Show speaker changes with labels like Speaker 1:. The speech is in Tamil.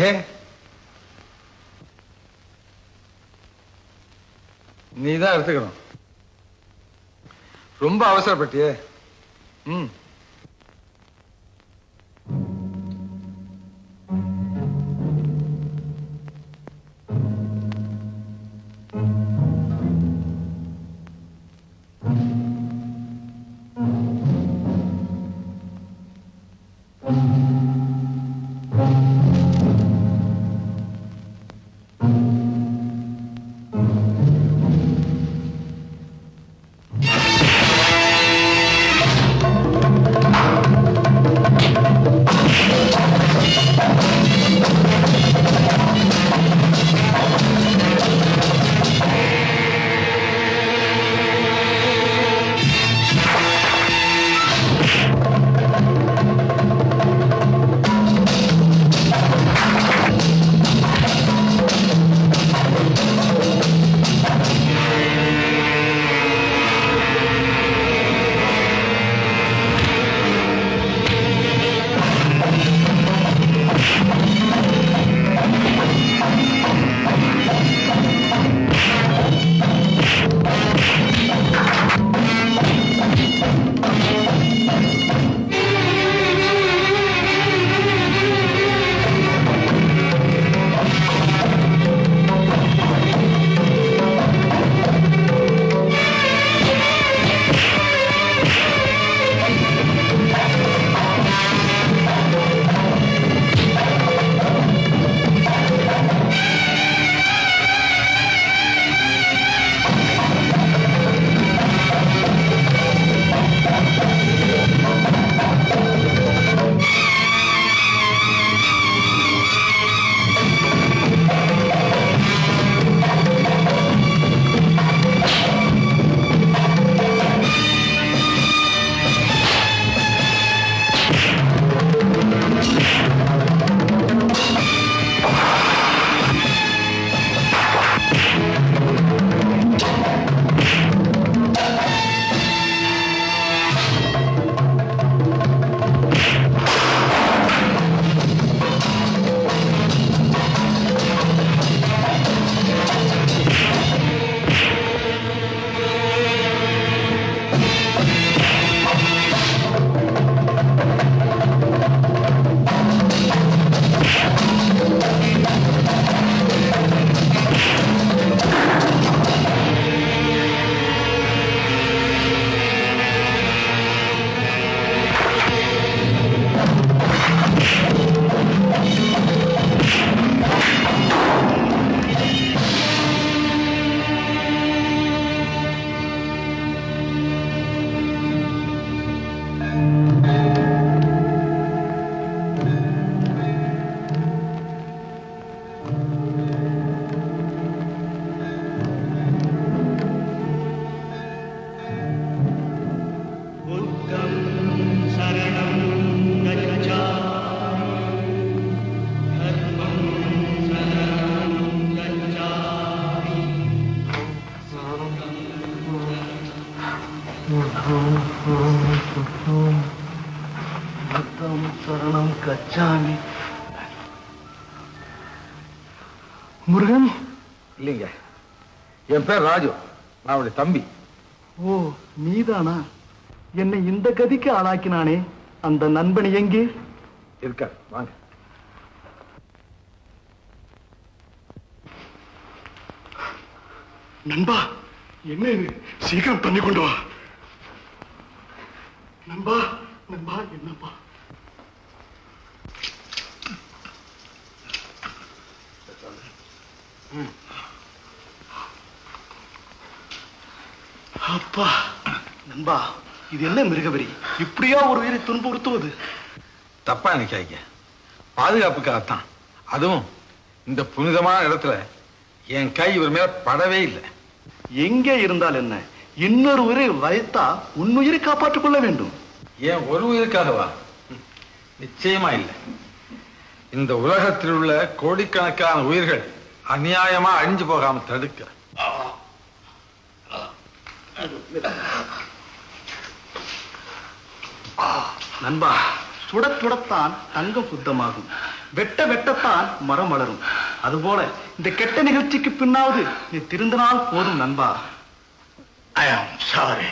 Speaker 1: ஏன் நீதான் எடுத்துக்கணும். ரொம்ப அவசரப்பட்டியே.
Speaker 2: முருகன்
Speaker 1: இல்லைங்க, என் பேர் ராஜு, நான் அவளுடைய தம்பி.
Speaker 2: ஓ, நீதானா? என்னை இந்த கதிக்கு ஆளாக்கினானே அந்த நண்பன் எங்கே
Speaker 1: இருக்க? வாங்க.
Speaker 2: நண்பா, என்ன இது? சீக்கிரம் பண்ணி கொண்டு வா. நண்பா, நண்பா, என்னப்பா? அப்பா, நண்பா, இது என்ன மிருகவரி? இப்படியா ஒரு உயிரை துன்புறுத்துவது?
Speaker 1: தப்பா நினைக்காதீங்க, பாதுகாப்புக்காகத்தான். அதுவும் இந்த புனிதமான இடத்துல என் கை இவர் மேல படவே இல்லை.
Speaker 2: எங்கே இருந்தால் என்ன, இன்னொரு உயிரை வைத்தா உன்னுயிரை காப்பாற்றிக் கொள்ள வேண்டும்.
Speaker 1: ஏன் ஒரு உயிருக்காகவா? நிச்சயமா இல்லை. இந்த உலகத்தில் உள்ள கோடிக்கணக்கான உயிர்கள் அநியாயமா அழிஞ்சு போகாம தடுக்க.
Speaker 2: நண்பா, சுட சுடத்தான் தங்கம் சுத்தமாகும். வெட்ட வெட்டத்தான் மரம் வளரும். அதுபோல இந்த கெட்ட நிகழ்ச்சிக்கு பின்னாவது நீ திருந்தினால் போதும் நண்பா.
Speaker 3: I am sorry.